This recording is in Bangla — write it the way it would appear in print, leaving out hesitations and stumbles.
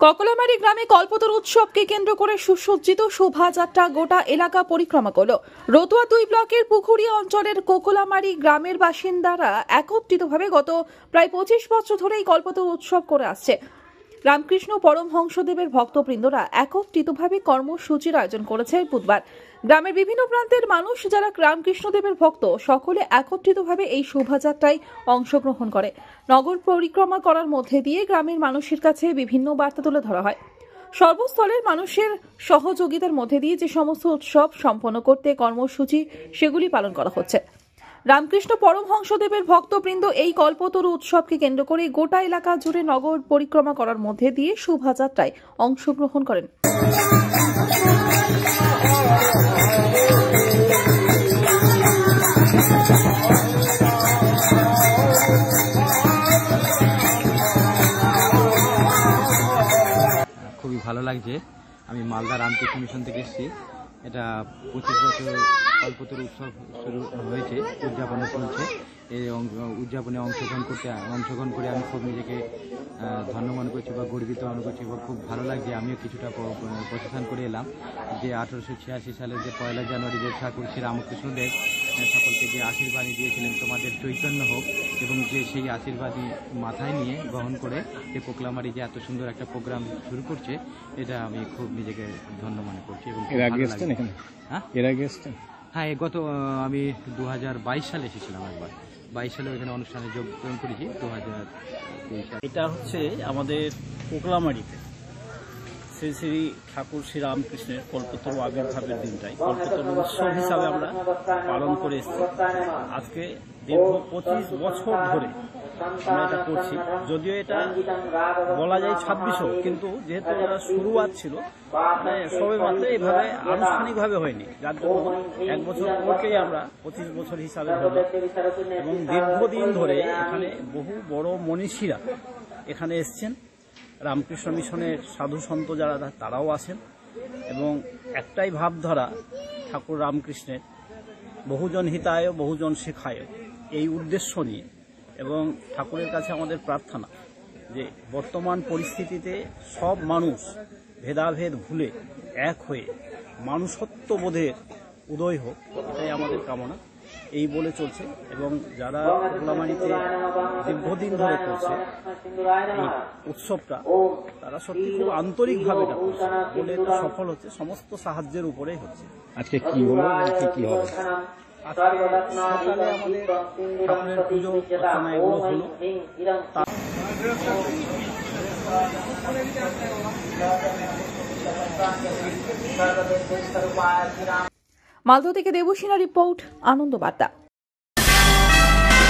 ককলামারি গ্রামে কল্পতরু উৎসবকে কেন্দ্র করে সুসজ্জিত শোভাযাত্রা গোটা এলাকা পরিক্রমা করল। রতুয়া 2 ব্লকের পুকুরিয়া অঞ্চলের ককলামারি গ্রামের বাসিন্দারা একত্রিতভাবে গত প্রায় 25 বছর ধরে এই কল্পতরু উৎসব করে আসছে। রামকৃষ্ণ পরমহংসদেবের ভক্তবৃন্দরা একত্রিতভাবে কর্মসূচির আয়োজন করেছে বুধবার। গ্রামের বিভিন্ন প্রান্তের মানুষ যারা রামকৃষ্ণদেবের ভক্ত সকলে একত্রিতভাবে এই শোভাযাত্রায় অংশগ্রহণ করে। নগর পরিক্রমা করার মধ্যে দিয়ে গ্রামের মানুষের কাছে বিভিন্ন বার্তা তুলে ধরা হয়। সর্বস্তরের মানুষের সহযোগিতার মধ্যে দিয়ে যে সমস্ত উৎসব সম্পন্ন করতে কর্মসূচি সেগুলি পালন করা হচ্ছে। রামকৃষ্ণ পরমহংসদেবের ভক্তবৃন্দ এই কল্পতরু উৎসবকে কেন্দ্র করে গোটা এলাকা জুড়ে নগর পরিক্রমা করার মধ্যে দিয়ে শোভাযাত্রায় অংশগ্রহণ করেন। খুবই ভালো লাগছে। আমি মালদা রামকৃষ্ণ মিশন থেকে এসেছি। এটা 25 বছর কল্পতরু উৎসব শুরু হয়েছে, উদযাপনে চলছে। এই উদযাপনে অংশগ্রহণ করে আমি খুব নিজেকে ধন্য মনে করছি বা গর্বিত মনে করছি বা খুব ভালো লাগছে। আমিও কিছুটা প্রশাসন করে এলাম যে 1886 সালে যে 1 জানুয়ারি যে ঠাকুর শ্রী রামকৃষ্ণদেব সকলকে যে আশীর্বাদ দিয়েছিলেন তোমাদের চৈতন্য হোক, এবং যে সেই আশীর্বাদই মাথায় নিয়ে গ্রহণ করে যে ককলামারি যে এত সুন্দর একটা প্রোগ্রাম শুরু করছে, এটা আমি খুব নিজেকে ধন্য মনে করছি। এবং হ্যাঁ, গত আমি 2022 সালে এসেছিলাম একবার। 22 সালে এখানে অনুষ্ঠানে যোগদান করেছি। 2023 সালে এটা হচ্ছে আমাদের কোকলামারিতে শ্রী শ্রী ঠাকুর শ্রী রামকৃষ্ণের কল্পতরু আবির্ভাবের দিনটাই কল্পতরু উৎসব হিসাবে আমরা পালন করে এসেছি। আজকে দীর্ঘ 25 বছর ধরে আমরা এটা করছি। যদিও এটা বলা যায় 26ও, কিন্তু যেহেতু এটা শুরুয়াত ছিল, মানে সবে মাত্র এইভাবে আনুষ্ঠানিকভাবে হয়নি, যার জন্য 1 বছর পরকেই আমরা 25 বছর হিসাবে ধরলাম। এবং দীর্ঘদিন ধরে এখানে বহু বড় মনীষীরা এখানে এসছেন। রামকৃষ্ণ মিশনের সাধু সন্ত যারা তারাও আছেন, এবং একটাই ভাবধারা ঠাকুর রামকৃষ্ণের বহুজন হিতায় বহুজন শেখায়, এই উদ্দেশ্য নিয়ে। এবং ঠাকুরের কাছে আমাদের প্রার্থনা যে বর্তমান পরিস্থিতিতে সব মানুষ ভেদাভেদ ভুলে এক হয়ে মানুষত্ববোধের উদয় হোক, এটাই আমাদের কামনা। এই বলে চলছে। এবং যারা ককলামারিতে দীর্ঘদিন ধরে করছে এই উৎসবটা, তারা সত্যি খুব আন্তরিকভাবে এটা করছে বলে এটা সফল হচ্ছে। সমস্ত সাহায্যের উপরেই হচ্ছে। আজকে কি হলো, কি হবে? সকালে আমাদের ঠাকুরের পুজো অর্চনা এগুলো হলো। মালদা থেকে দেবসিনা রিপোর্ট, আনন্দ বার্তা।